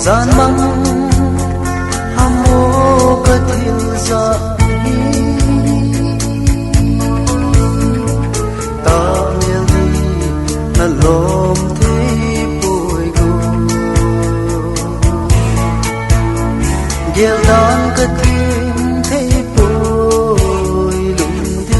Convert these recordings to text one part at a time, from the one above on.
gian mang hamo kathil za ta meli na lom the poi go gel dan kathim the poi lung di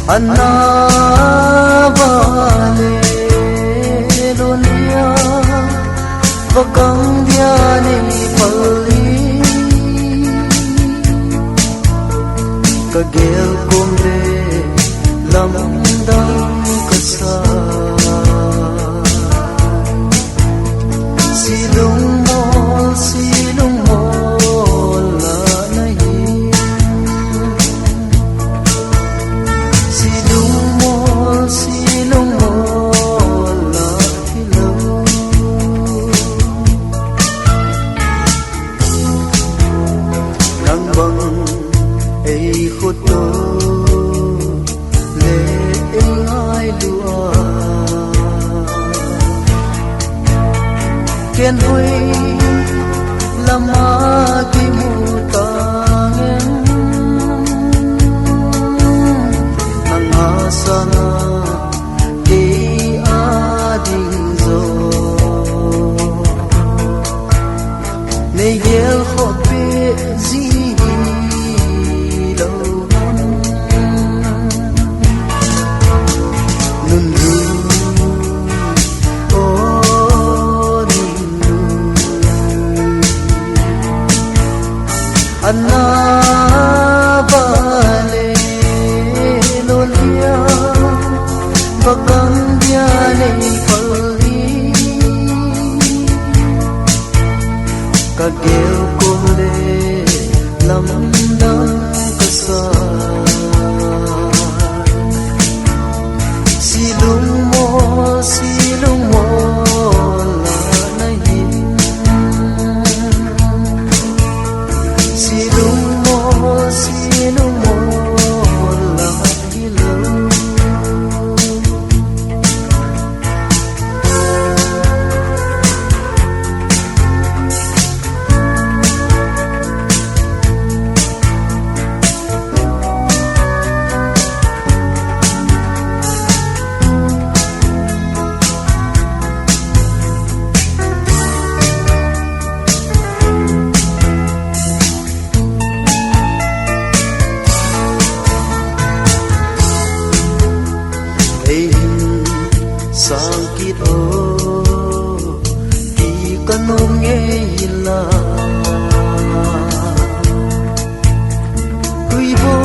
Anna vale dunia vakang dia ni pali kagel kumre lamdang kasa silung mol la nahi silung mol la thilo nang bang ei khuto le ai lua ken hui lama ki mutang sana di ading zo ne yel khope zi lo nun lu o nun lu anna vakang dia nei pali kagel kumle lamdang kasa silung mol la nahi silung mol la hilo sakit o di kanong ngela kuibo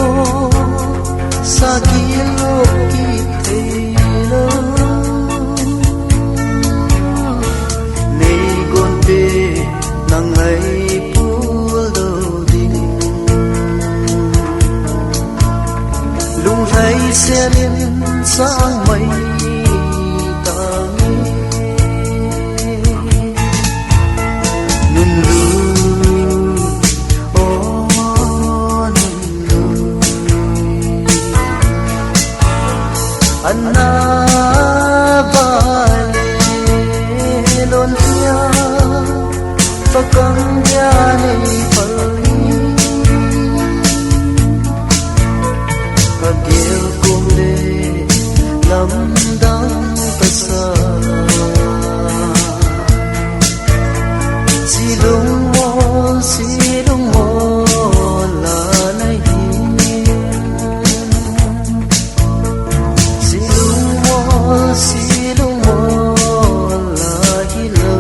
sakit lo kitelo nei gonte nang ai pul do ding lung hai selin sang mai Anna vale dunia vakang dia nei pali kagel kumle lamdang kasa silung mol la nahi silung mol la hilo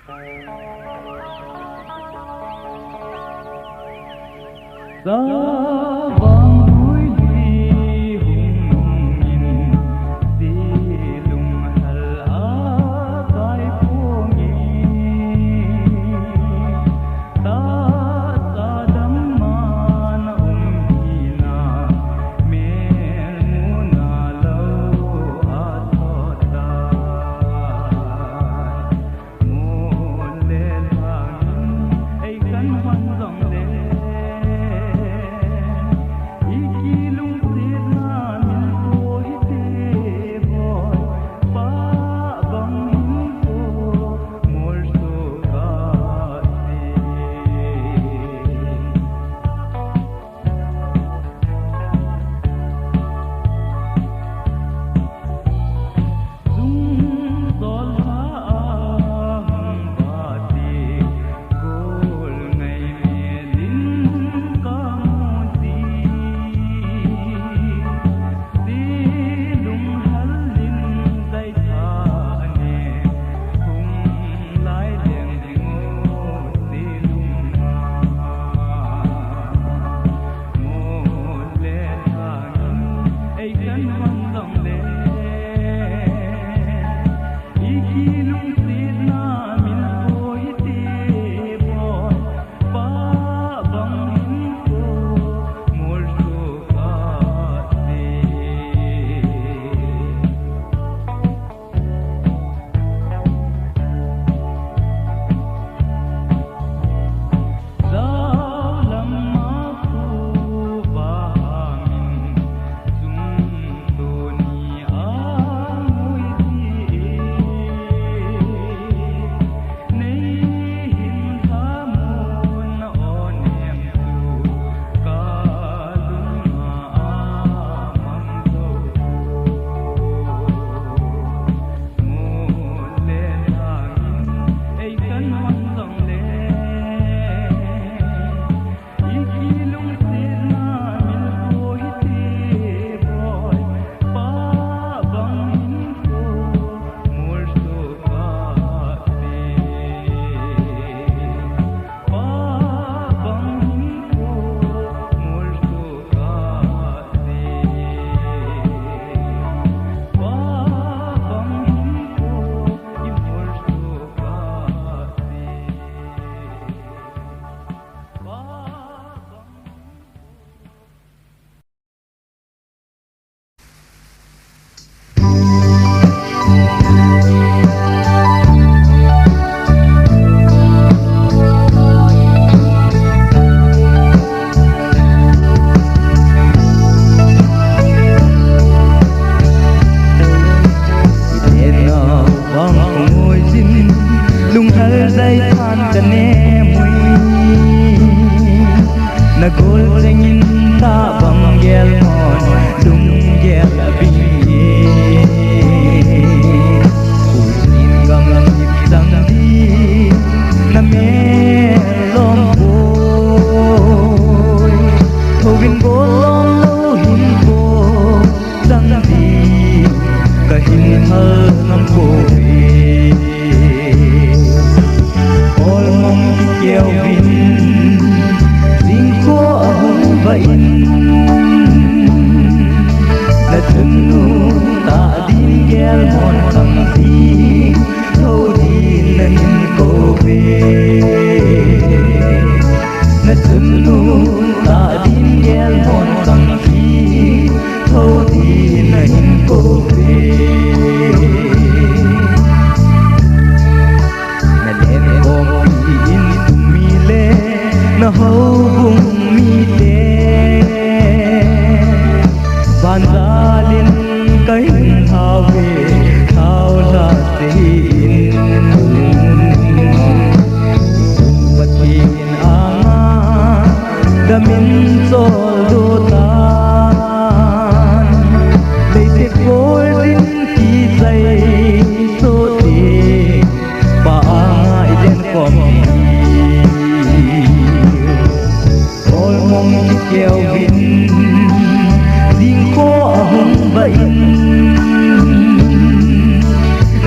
Sa vang núi ly hùng nhìn silung hal a kai phu nghi ta sa dam man hina men mu na lo a tho ta mu le thang ai kan hon dong le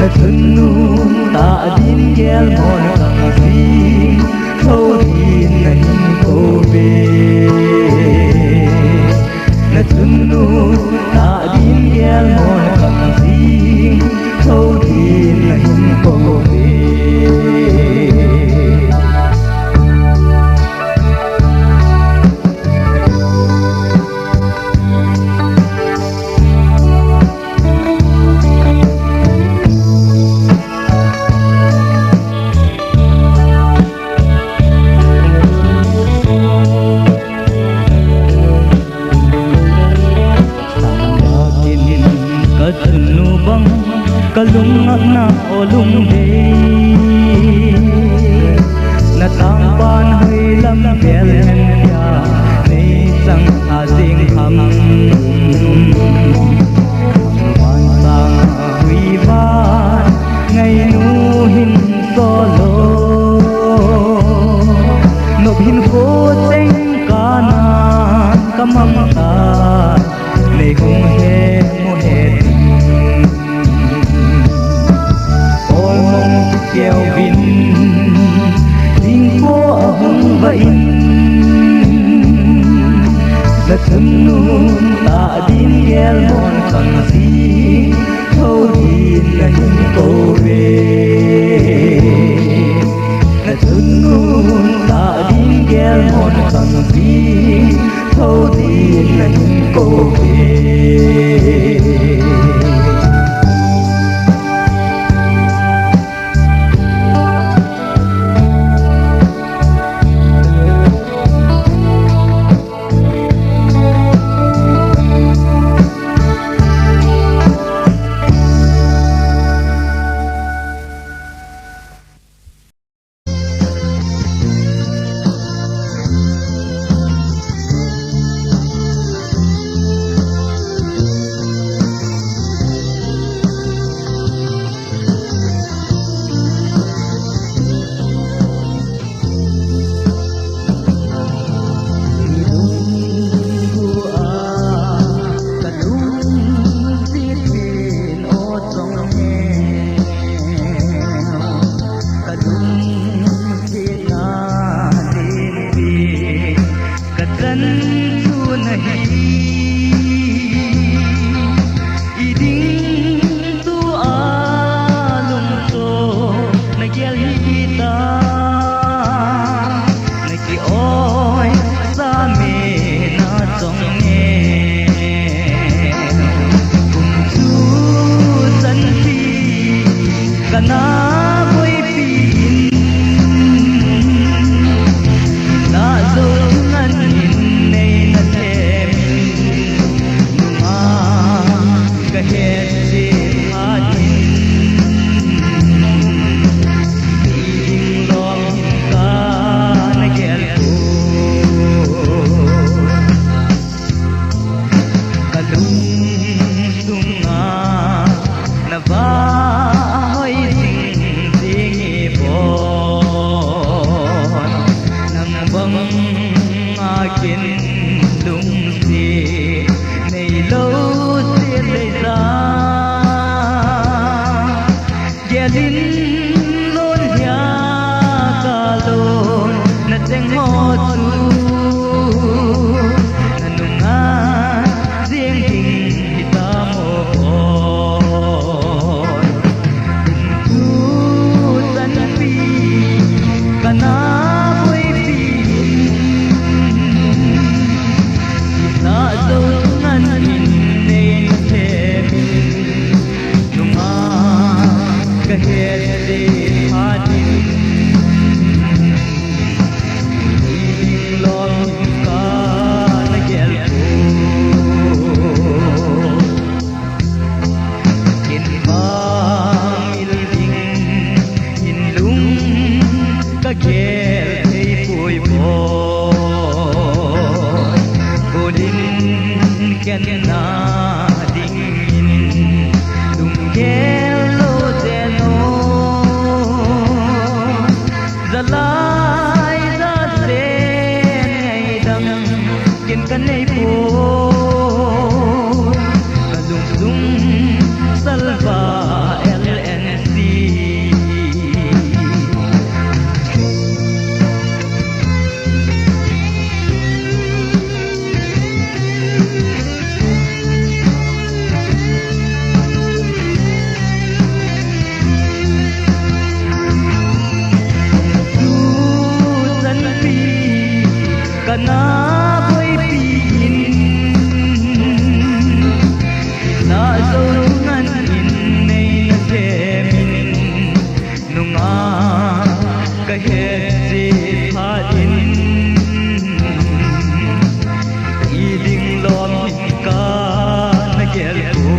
là thân nu ta đến ghé mòn thằng gì thâu thì này cô về là thân nu ta đến ghé mòn thằng gì thâu thì này cô về kalung na olung de na tampan hơi lam bel hen ya nei sang a sing ham man sang hui va ngày nu hin solo no hin ko teng kana kamam ta nei hung he mo he kêu vin tình phố hồng vậy là thân nu ta đến ghé mòn thằng gì thâu thì là những cô về là thân nu ta đến ghé mòn thằng gì thâu thì là những cô về Salva LNC na khoi pi in na zo ngan in nei na ke min nunga ka he si pha in i ding lom ka na gel ko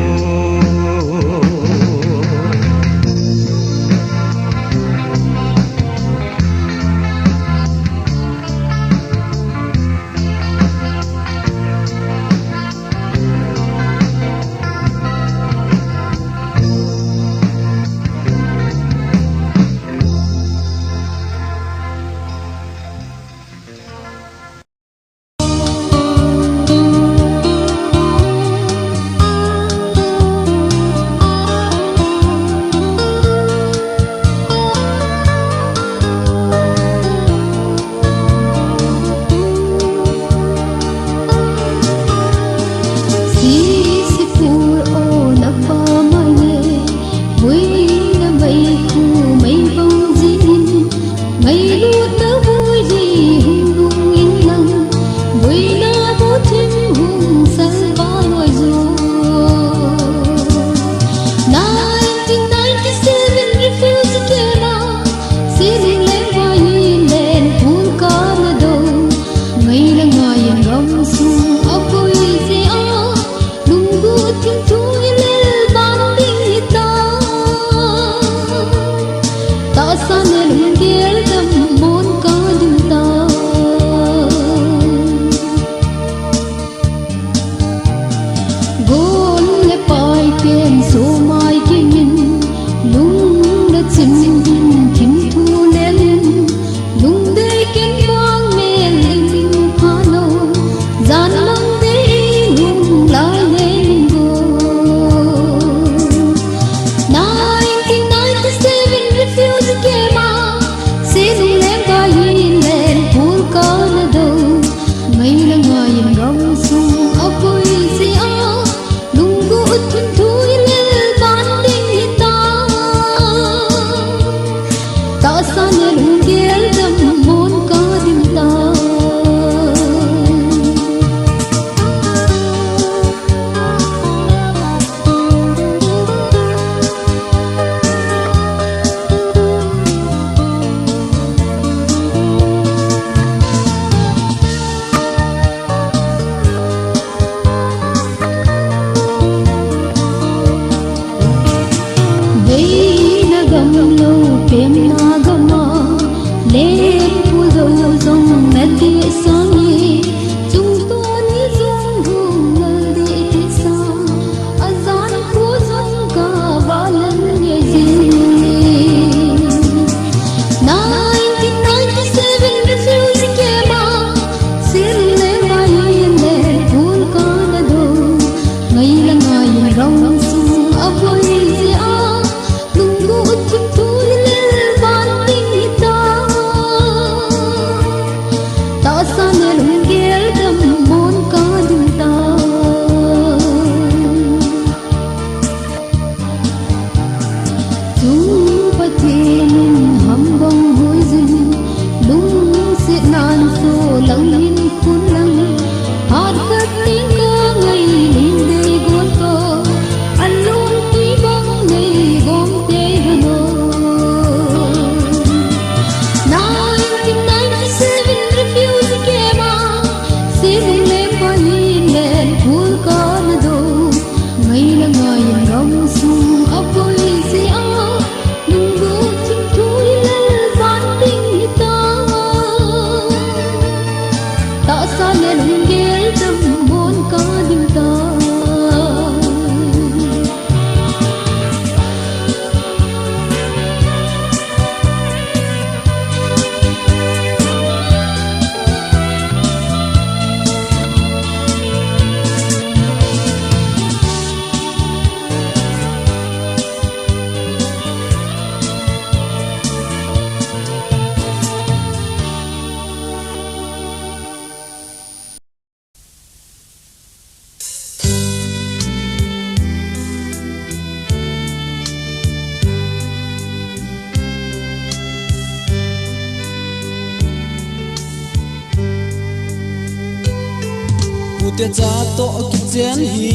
tia cha to ki chen hi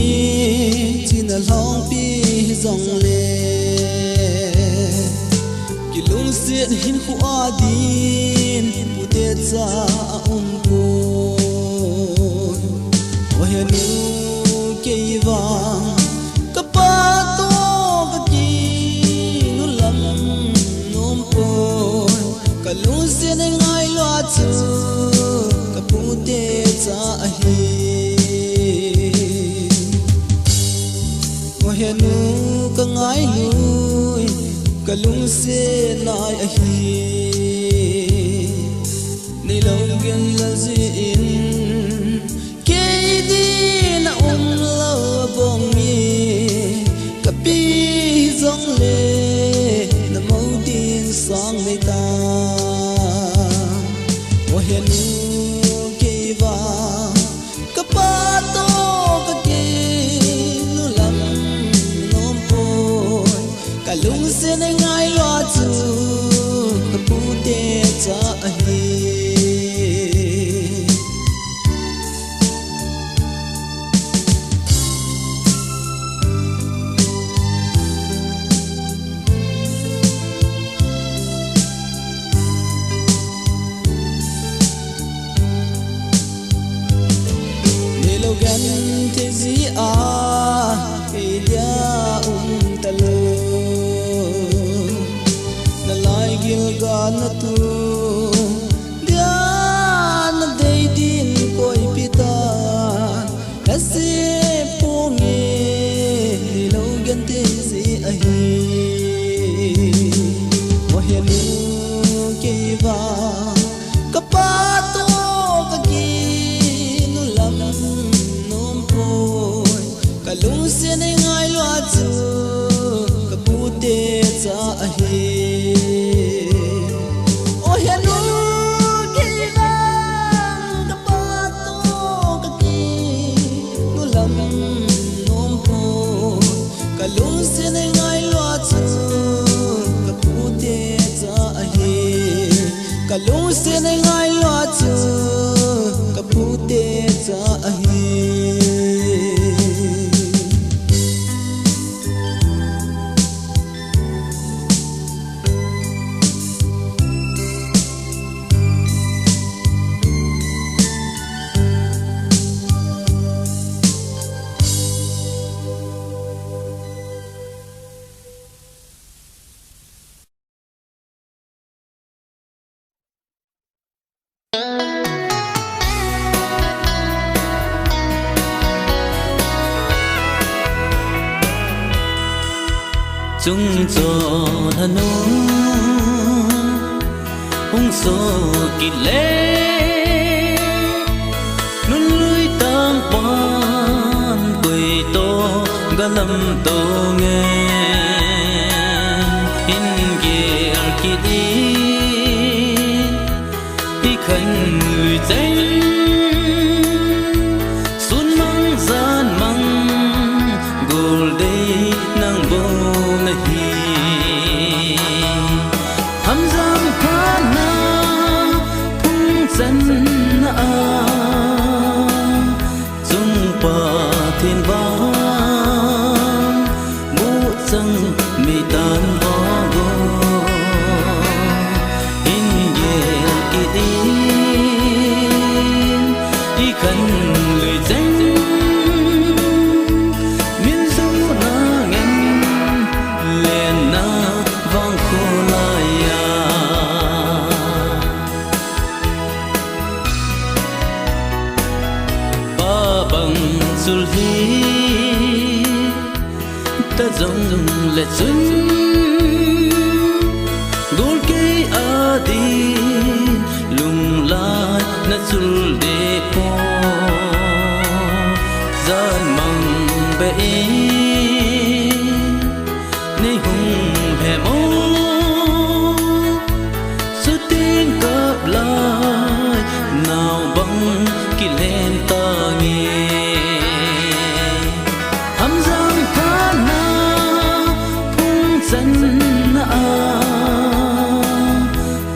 chin a long pi zong le ki lung sian hin khu adin pu tia cha ko o he nu ke wa ka pa to ka ki nu lam nom po ka lung sian ngai lo chu ka pu tia cha hi nu ka ngai lui ka lung se nai a hi ni lo gen la zi in ke di na lo bong mi ka pi zong le na mo din sang me ta o he nu ke va ka pa to ka ke lung se ngai lo chu ka pu te cha hi ni lo gan te zi a ke dia ta lo na tu dian dei din koi pita na se ponge lo gan te si a hi o he nu ke va ka pa to ka ki nu lam nom po ka lung se ne ngai lo chu ka pu te cha a hi lung se ne ngai lo chu ka pu te cha a hi ka lung se ne ngai lo chu ka pu te cha a hi chung cho hanu hung so ki le nun lui tang pan quỳ to galam to nghe in kia ki đi khanh người danh sun mang gian mang gol day nang bo Hamzam Pana Pung San A Dung Pa Thiên Vang Mu Sang Mi Tan Ho Go In Ye Ki Din Đi Khăn Lười Danh Miên Du Na Ngân Lên Na Vang Khô Lai Sulhi ta dòng lệ xuân gol cây adi lung lai na sul de po gian mang be nei hung he mo su tiếng cặp lại nào băng ki lên ta nghe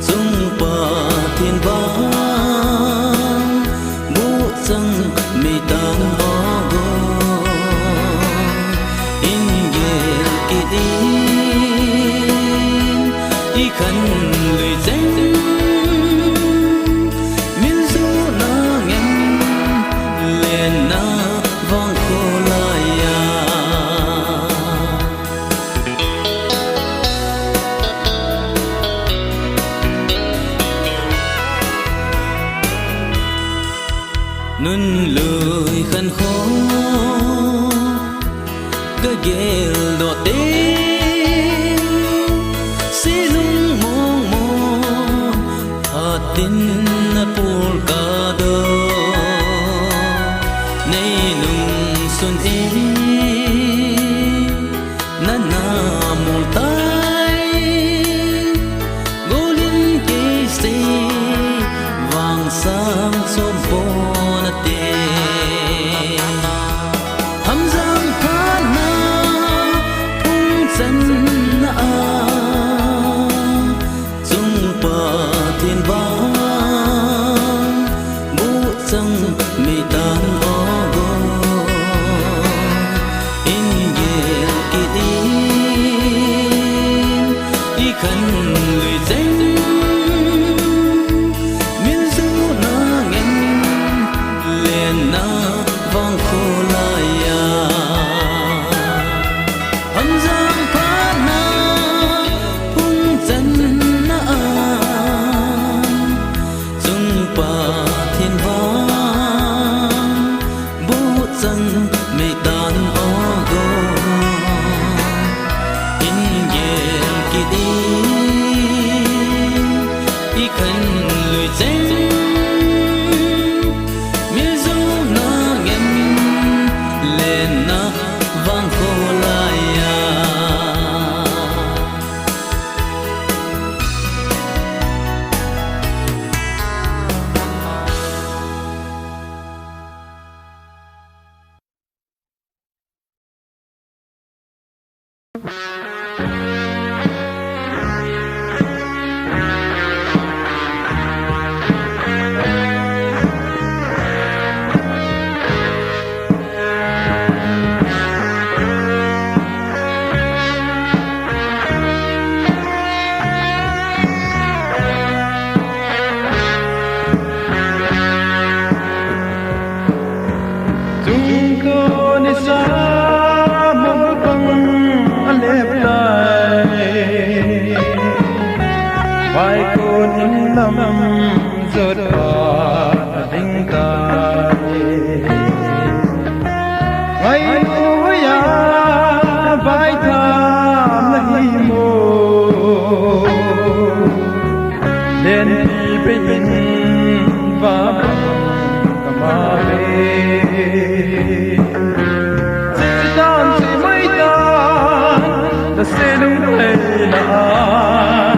Dung Pa Thiên Vang y khăn lười danh miên du na ngem lên na vang khô lại nun lười khăn khó cái ghê đỏ tên xí lung mong mong hatin na pulkado nay nung sun e na multai golin ke se vang sang som bona te hamzam khana phung chân na chung pa thiên vang bu chang mi tan o go in ye ki din y khăn lười danh miên du na ngem lên na vang khô lại hâm giang phá na phung chân na chung pa thiên vang bu chân mây tan o go in ye ki đi y khăn lười danh miên du na ngem lên na vang khô lại chúng con đi xa mong vắng anh đẹp lại vai con in lắm rớt vào đinh tai ngày núi vai tham lấy mồ đến đi bên và mà về chỉ đàn chỉ mấy đàn đã sẽ đúng hay là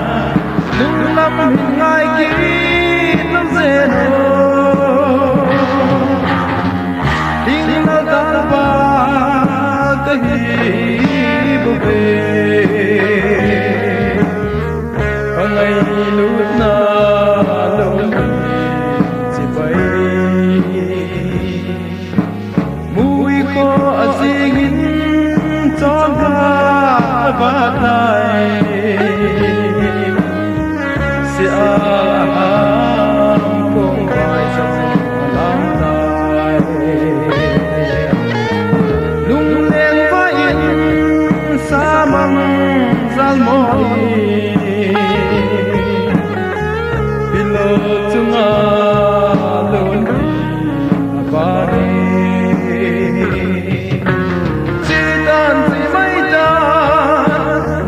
lúc năm ngày kia năm dễ nô tiếng nó đàn ba cái hi bồ về và ngày lúc nào lúc chỉ vậy mùi khó azingin tròn ha và lại sẽ không phải rằng làm lại lung lên vai xa măng zal môi bilo tunga luôn và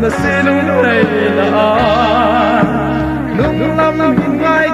na silung ay laan nung lam ngay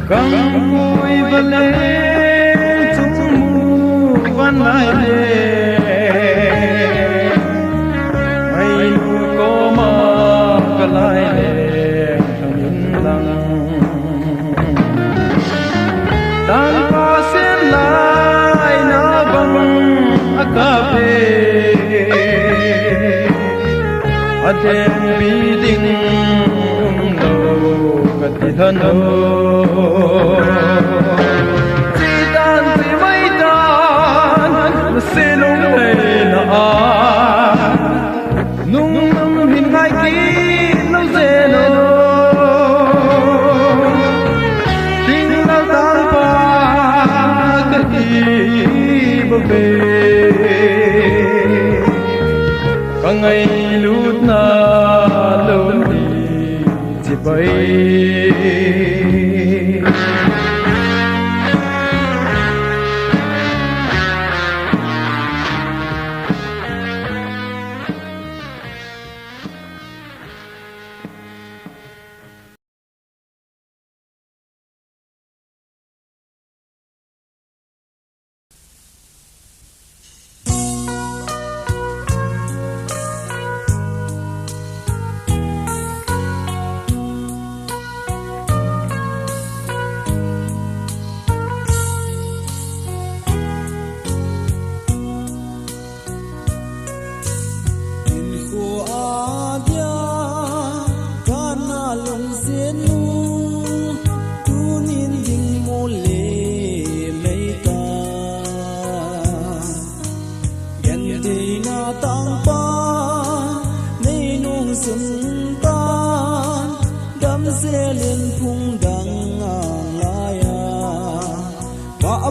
căng cùi và lên chúng mù văn lại lên hay có mà cả lại lên thằng yên lặng dan pa sen lại na bằng akape adem biding lo katithano sidan si maidan silung na nung nam hin ngai ki lo zeno ting lao tang pa ka ki be ka ngai lut na lo ni chi bai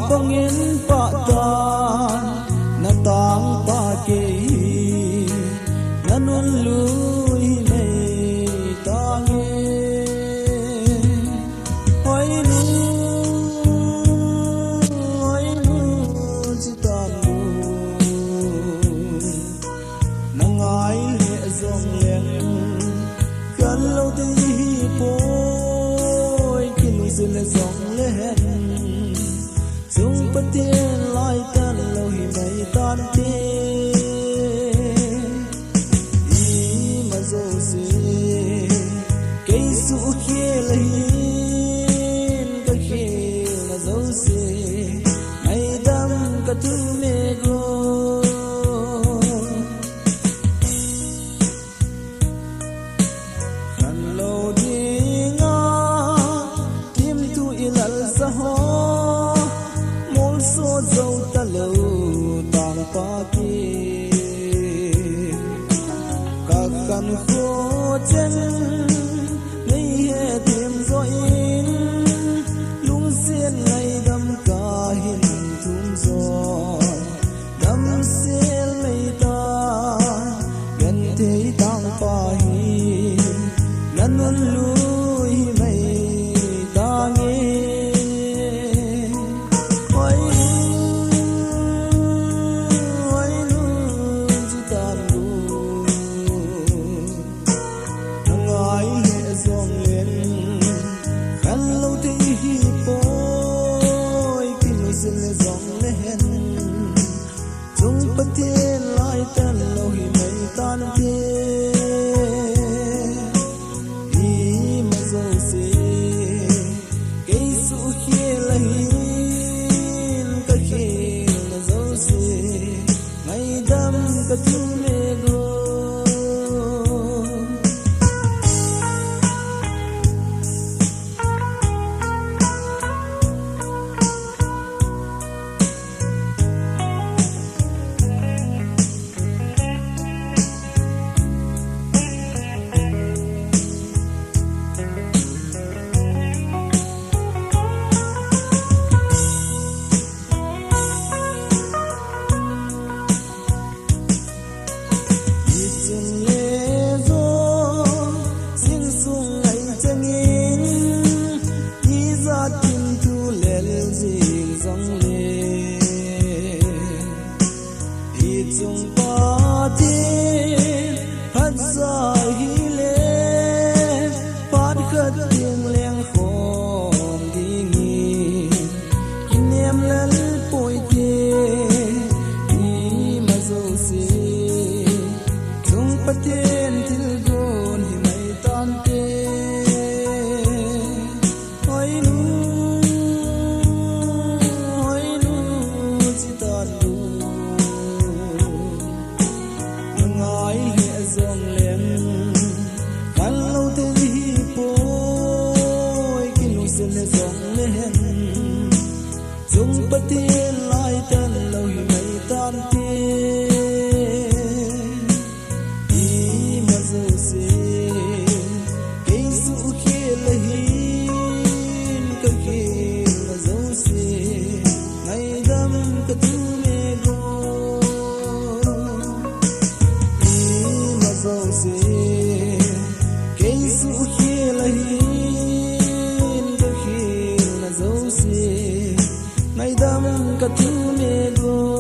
bangin patan na tang pa ke nanun lui nei tange hoi nu chitanu nangai le zong len kan lo ti poi kin zil zong len dung bất tiên lai tan lâu hi mây tan tiên y mà dâu xì cây su kia là hiên cái kia là dâu xì mây đâm cả tu mê go khăn lâu đi ngã tim tu ilal sa ho so dâu ta lâu tàng pa ki các căn khô chân lấy hệ tìm rồi lung xiên lấy đâm cả hình thum gió đâm xiên lấy ta gần thấy tàng pa hi ngăn ngăn lui mây ta nghe tiên lai tan lâu hi mây tan tiên y mà dâu xì cây su kia là hiên cái kia là dâu xì mây đâm cả tu mê go su khi là hin đôi khi là dấu xì ngày đêm cả thứ mê go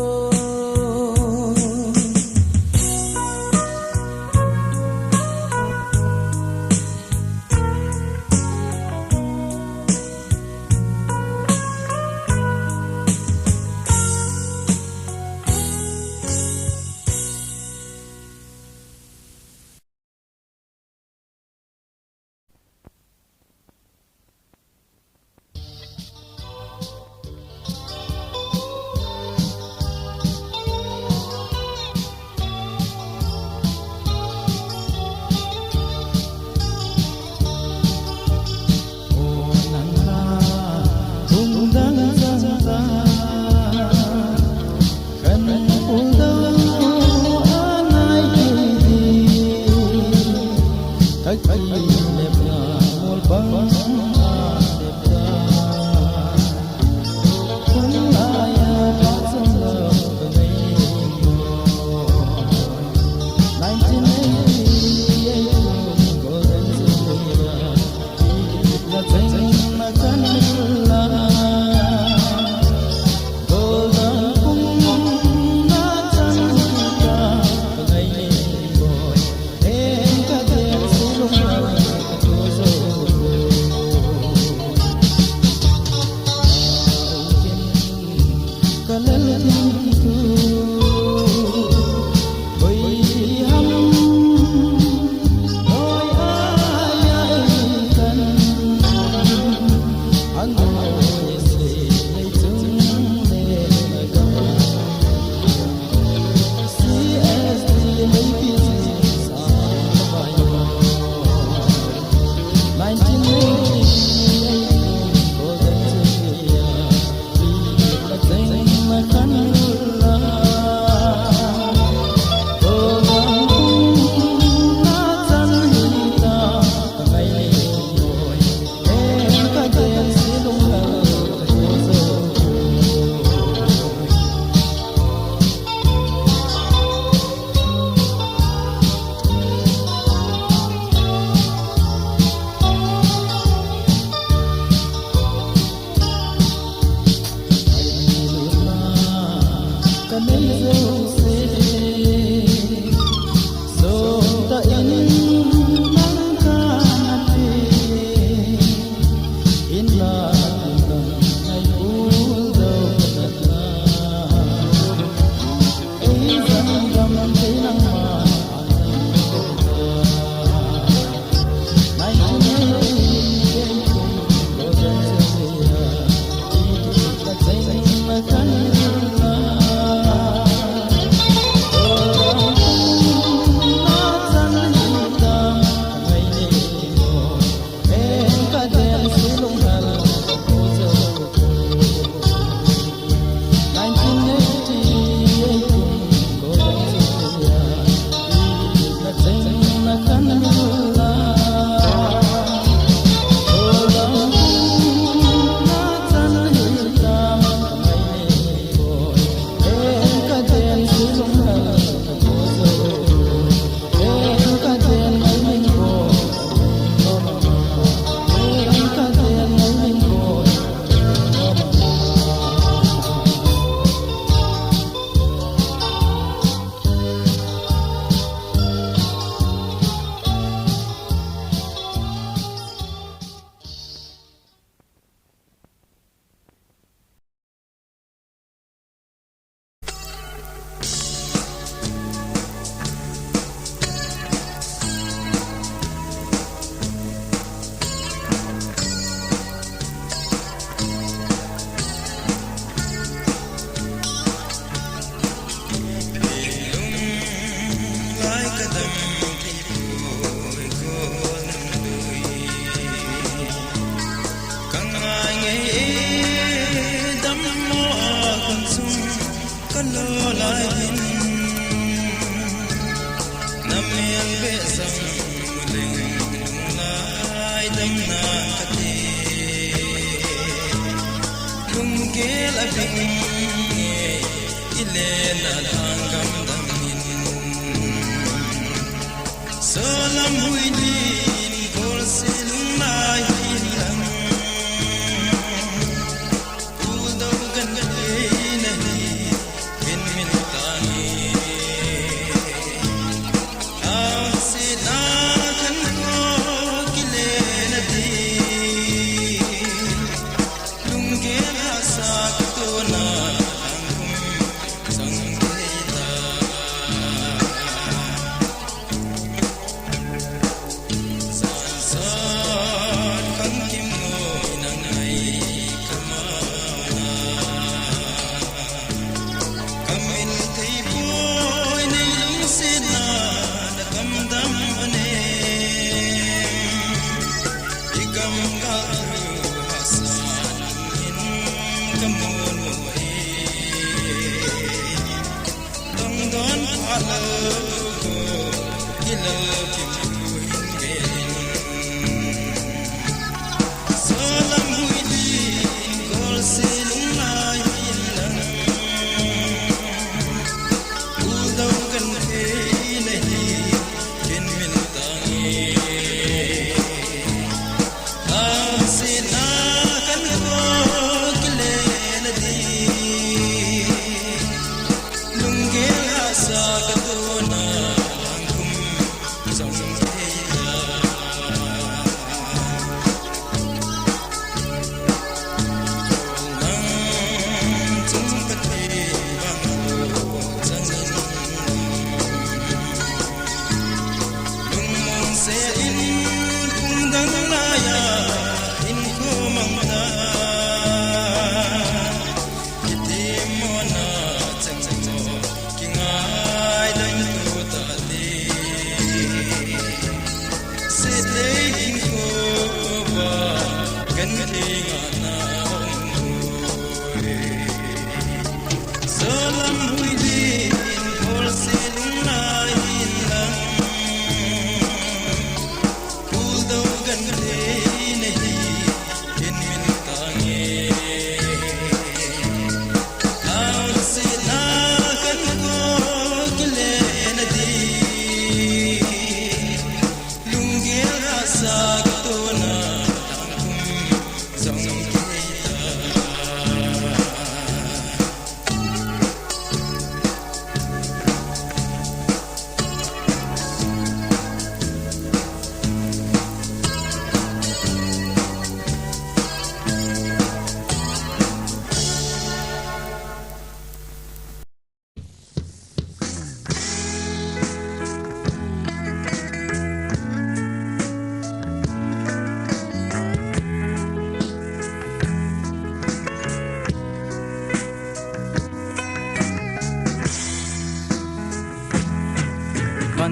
Salam huidin kol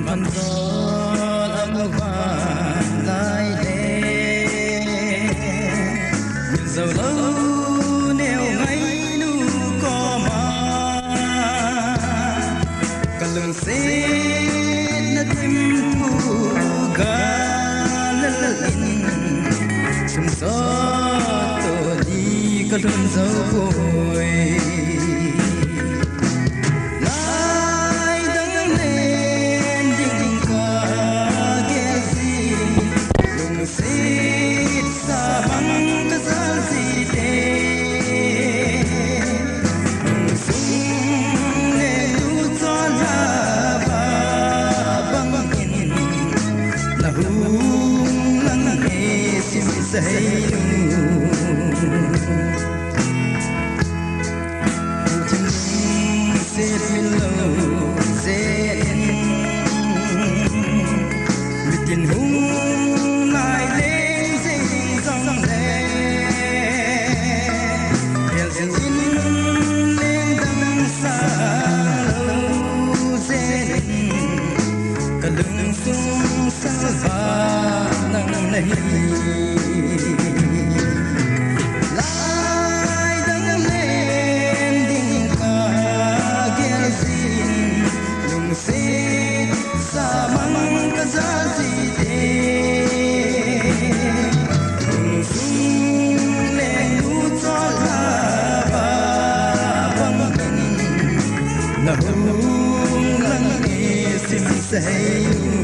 Văn gió ấm vàng lai đê mình giàu lâu neo ngay nu có mà cả lần xe na tim thu ga la in sum gió to đi cả lần dấu vội Hãy subscribe